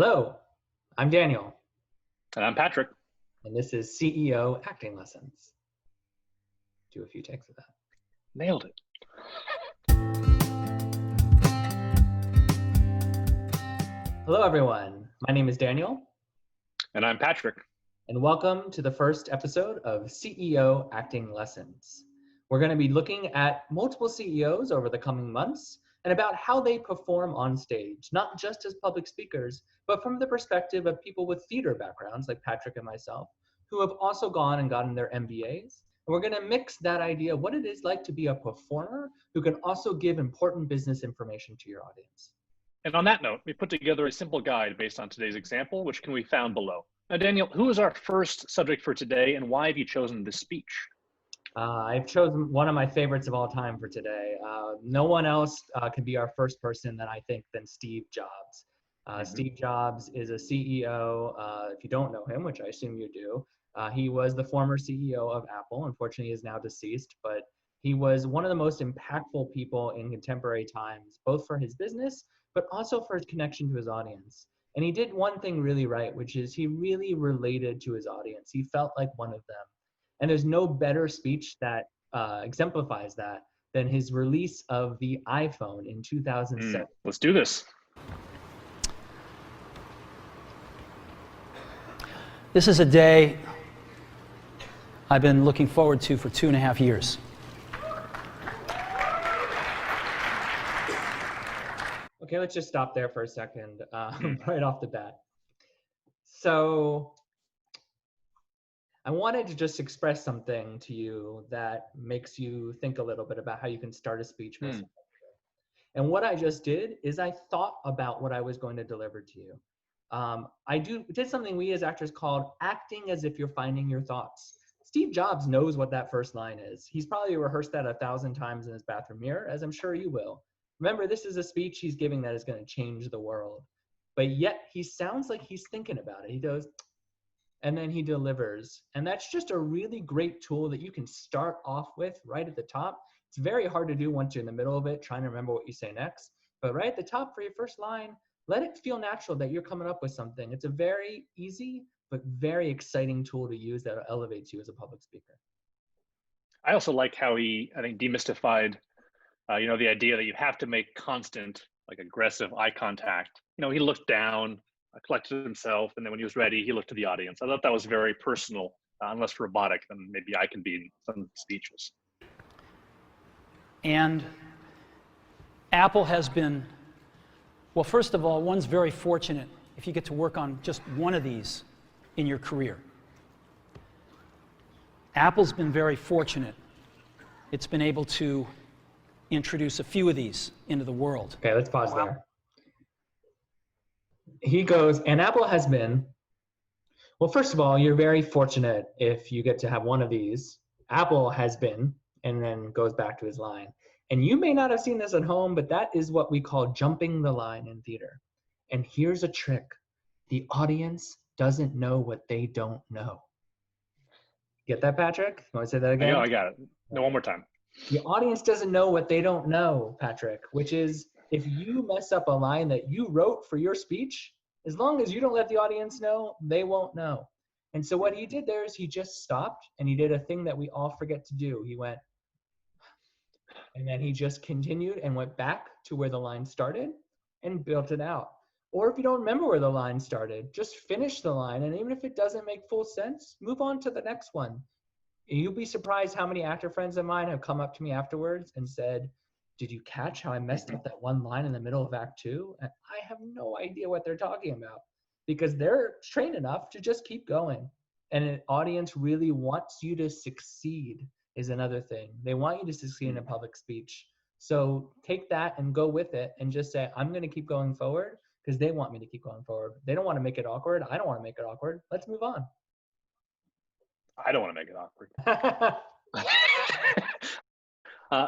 Hello, I'm Daniel, And I'm Patrick. and this is CEO Acting Lessons. Do a few takes of that. Nailed it. Hello, everyone. My name is Daniel, And I'm Patrick. and welcome to the first episode of CEO Acting Lessons. We're going to be looking at multiple CEOs over the coming months and about how they perform on stage, not just as public speakers, but from the perspective of people with theater backgrounds like Patrick and myself, who have also gone and gotten their MBAs. And we're going to mix that idea of what it is like to be a performer who can also give important business information to your audience. And on that note, we put together a simple guide based on today's example, which can be found below. Now, Daniel, who is our first subject for today, and why have you chosen this speech? I've chosen one of my favorites of all time for today. No one else can be our first person than Steve Jobs. Steve Jobs is a CEO. If you don't know him, which I assume you do, he was the former CEO of Apple. Unfortunately, he is now deceased, but he was one of the most impactful people in contemporary times, both for his business, but also for his connection to his audience. And he did one thing really right, which is he really related to his audience. He felt like one of them. And there's no better speech that exemplifies that than his release of the iPhone in 2007. Let's do this. This is a day I've been looking forward to for 2.5 years. Okay, let's just stop there for a second, right off the bat. So I wanted to just express something to you that makes you think a little bit about how you can start a speech. And what I just did is I thought about what I was going to deliver to you. I did something we as actors called acting as if you're finding your thoughts. Steve Jobs knows what that first line is. He's probably rehearsed that 1,000 times in his bathroom mirror, as I'm sure you will. Remember, this is a speech he's giving that is going to change the world. But yet he sounds like he's thinking about it. He goes, and then he delivers. And that's just a really great tool that you can start off with right at the top. It's very hard to do once you're in the middle of it, trying to remember what you say next. But right at the top for your first line, let it feel natural that you're coming up with something. It's a very easy, but very exciting tool to use that elevates you as a public speaker. I also like how he, I think, demystified, the idea that you have to make constant, like aggressive eye contact. He looked down, collected himself, and then when he was ready, he looked to the audience. I thought that was very personal, less robotic than maybe I can be in some speeches. And Apple has been, well, first of all, one's very fortunate if you get to work on just one of these in your career. Apple's been very fortunate. It's been able to introduce a few of these into the world. Okay, let's pause there. He goes, and Apple has been, well, first of all, you're very fortunate if you get to have one of these. Apple has been, and then goes back to his line. And you may not have seen this at home, but that is what we call jumping the line in theater. And here's a trick. The audience doesn't know what they don't know. Get that, Patrick? You want to say that again? I got it. No, one more time. The audience doesn't know what they don't know, Patrick, which is if you mess up a line that you wrote for your speech, as long as you don't let the audience know, they won't know. And so what he did there is he just stopped and he did a thing that we all forget to do. He went, and then he just continued and went back to where the line started and built it out. Or if you don't remember where the line started, just finish the line. And even if it doesn't make full sense, move on to the next one. You'll be surprised how many actor friends of mine have come up to me afterwards and said, did you catch how I messed up that one line in the middle of Act 2? And I have no idea what they're talking about because they're trained enough to just keep going. And an audience really wants you to succeed is another thing. They want you to succeed in a public speech. So take that and go with it and just say, I'm going to keep going forward because they want me to keep going forward. They don't want to make it awkward. I don't want to make it awkward. Let's move on. I don't want to make it awkward.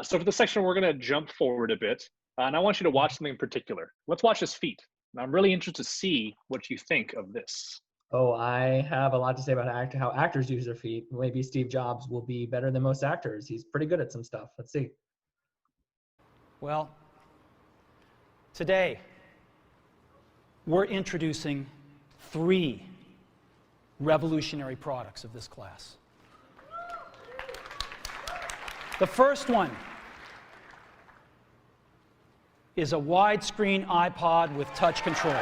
So for this section, we're going to jump forward a bit. And I want you to watch something in particular. Let's watch his feet. And I'm really interested to see what you think of this. Oh, I have a lot to say about how actors use their feet. Maybe Steve Jobs will be better than most actors. He's pretty good at some stuff. Let's see. Well, today, we're introducing 3 revolutionary products of this class. The first one is a widescreen iPod with touch controls.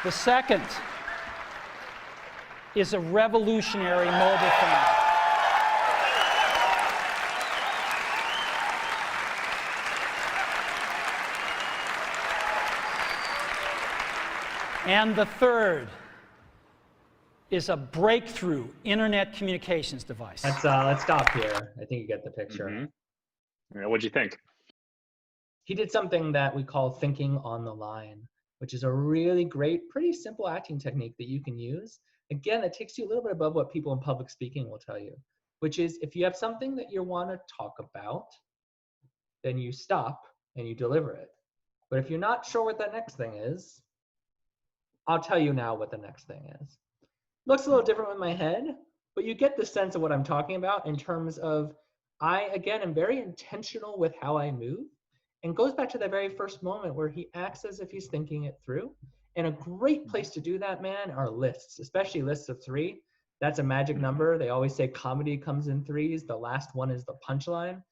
The second is a revolutionary mobile phone. And the third is a breakthrough internet communications device. Let's stop here. I think you get the picture. Mm-hmm. Yeah, what'd you think? He did something that we call thinking on the line, which is a really great, pretty simple acting technique that you can use. Again, it takes you a little bit above what people in public speaking will tell you, which is if you have something that you want to talk about, then you stop and you deliver it. But if you're not sure what that next thing is, I'll tell you now what the next thing is. Looks a little different with my head, but you get the sense of what I'm talking about in terms of I, again, am very intentional with how I move, and goes back to that very first moment where he acts as if he's thinking it through. And a great place to do that, man, are lists, especially lists of 3. That's a magic number. They always say comedy comes in 3s. The last one is the punchline.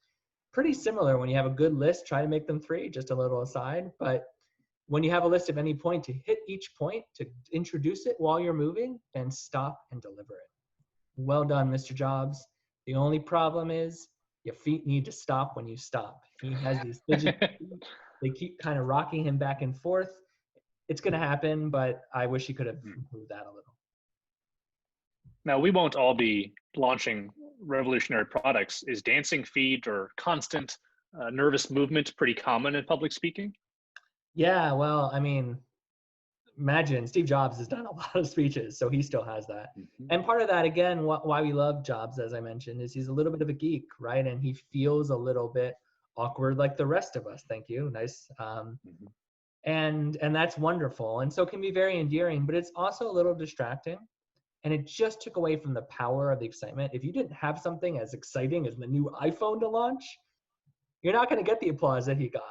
Pretty similar when you have a good list, try to make them 3, just a little aside. But when you have a list of any point, to hit each point, to introduce it while you're moving, and stop and deliver it. Well done, Mr. Jobs. The only problem is your feet need to stop when you stop. He has these fidget feet. They keep kind of rocking him back and forth. It's going to happen, but I wish he could have improved that a little. Now, we won't all be launching revolutionary products. Is dancing feet or constant nervous movement pretty common in public speaking? Yeah, well, I mean, imagine Steve Jobs has done a lot of speeches, so he still has that. Mm-hmm. And part of that, again, why we love Jobs, as I mentioned, is he's a little bit of a geek, right? And he feels a little bit awkward like the rest of us. Thank you. Nice. And that's wonderful. And so it can be very endearing, but it's also a little distracting. And it just took away from the power of the excitement. If you didn't have something as exciting as the new iPhone to launch, you're not going to get the applause that he got.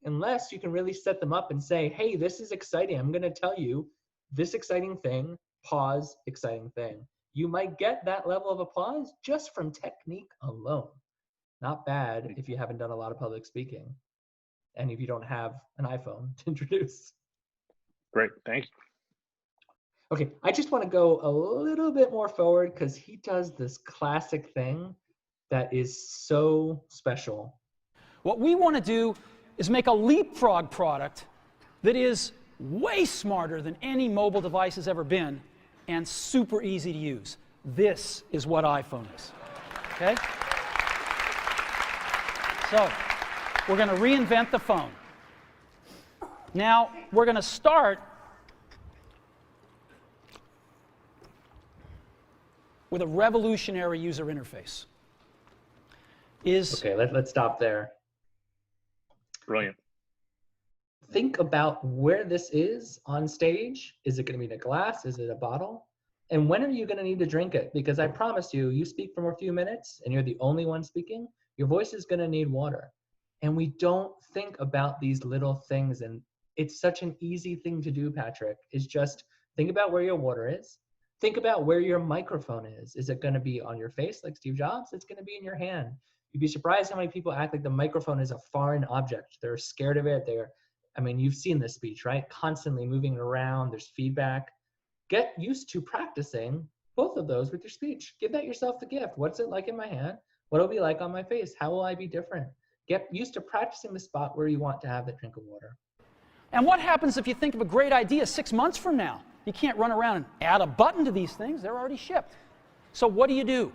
Unless you can really set them up and say, hey, this is exciting. I'm going to tell you this exciting thing, pause, exciting thing. You might get that level of applause just from technique alone. Not bad if you haven't done a lot of public speaking and if you don't have an iPhone to introduce. Great, thank you. Okay, I just want to go a little bit more forward because he does this classic thing that is so special. What we want to do is make a leapfrog product that is way smarter than any mobile device has ever been and super easy to use. This is what iPhone is, okay? So, we're going to reinvent the phone. Now, we're going to start with a revolutionary user interface. Okay, let's stop there. Brilliant. Think about where this is on stage. Is it going to be in a glass? Is it a bottle? And when are you going to need to drink it? Because I promise you, you speak for a few minutes and you're the only one speaking, your voice is going to need water. And we don't think about these little things. And it's such an easy thing to do, Patrick, is just think about where your water is. Think about where your microphone is. Is it going to be on your face like Steve Jobs? It's going to be in your hand. You'd be surprised how many people act like the microphone is a foreign object. They're scared of it. I mean, you've seen this speech, right? Constantly moving it around. There's feedback. Get used to practicing both of those with your speech. Give that yourself the gift. What's it like in my hand? What will it be like on my face? How will I be different? Get used to practicing the spot where you want to have that drink of water. And what happens if you think of a great idea 6 months from now? You can't run around and add a button to these things. They're already shipped. So what do?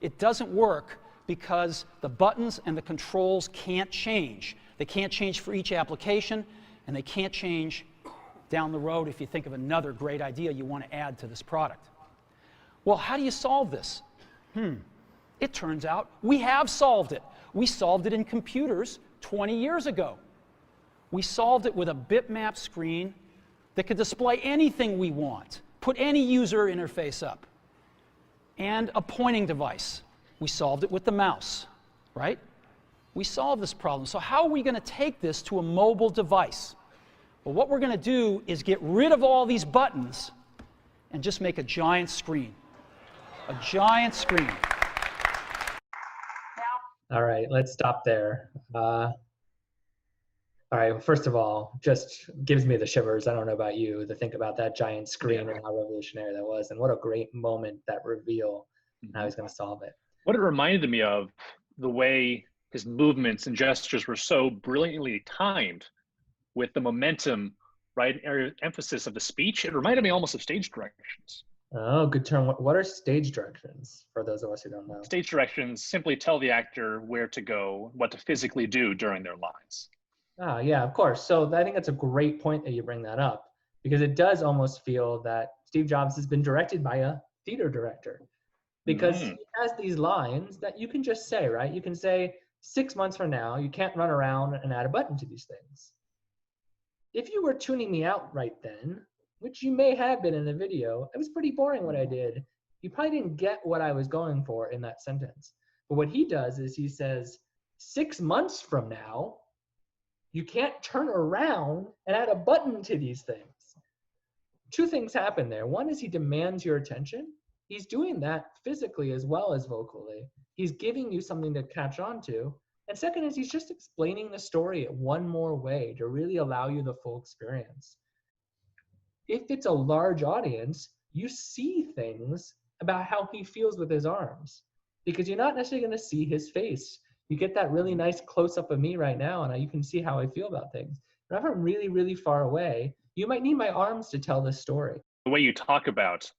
It doesn't work because the buttons and the controls can't change. They can't change for each application, and they can't change down the road if you think of another great idea you want to add to this product. Well, how do you solve this? It turns out we have solved it. We solved it in computers 20 years ago. We solved it with a bitmap screen that could display anything we want, put any user interface up. and a pointing device. We solved it with the mouse, right? We solved this problem. So how are we going to take this to a mobile device? Well, what we're going to do is get rid of all these buttons and just make a giant screen. A giant screen. All right, let's stop there. All right, first of all, just gives me the shivers. I don't know about you, to think about that giant screen and how revolutionary that was, and what a great moment, that reveal, and how he's going to solve it. What it reminded me of, the way his movements and gestures were so brilliantly timed with the momentum, right, emphasis of the speech. It reminded me almost of stage directions. Oh, good term. What are stage directions, for those of us who don't know? Stage directions simply tell the actor where to go, what to physically do during their lines. Ah, yeah, of course. So I think that's a great point that you bring that up, because it does almost feel that Steve Jobs has been directed by a theater director, because he has these lines that you can just say, right? You can say, 6 months from now, you can't run around and add a button to these things. If you were tuning me out right then, which you may have been in the video, it was pretty boring what I did. You probably didn't get what I was going for in that sentence. But what he does is he says, 6 months from now, you can't turn around and add a button to these things. Two things happen there. One is he demands your attention. He's doing that physically as well as vocally. He's giving you something to catch on to. And second is he's just explaining the story one more way to really allow you the full experience. If it's a large audience, you see things about how he feels with his arms, because you're not necessarily going to see his face. You get that really nice close-up of me right now, and you can see how I feel about things. But if I'm really, really far away, you might need my arms to tell this story. The way you talk about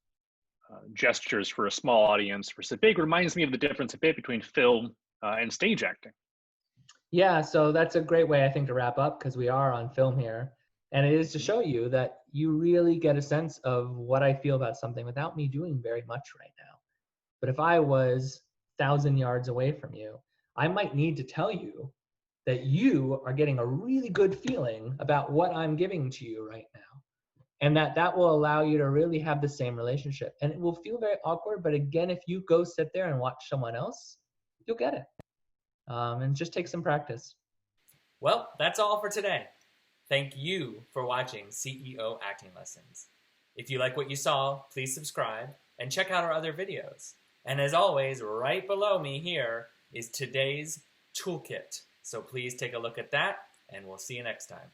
gestures for a small audience versus big reminds me of the difference a bit between film and stage acting. Yeah, so that's a great way, I think, to wrap up, because we are on film here. And it is to show you that you really get a sense of what I feel about something without me doing very much right now. But if I was 1,000 yards away from you, I might need to tell you that you are getting a really good feeling about what I'm giving to you right now. And that will allow you to really have the same relationship. And it will feel very awkward, but again, if you go sit there and watch someone else, you'll get it. And just take some practice. Well, that's all for today. Thank you for watching CEO Acting Lessons. If you like what you saw, please subscribe and check out our other videos. And as always, right below me here is today's toolkit. So please take a look at that, and we'll see you next time.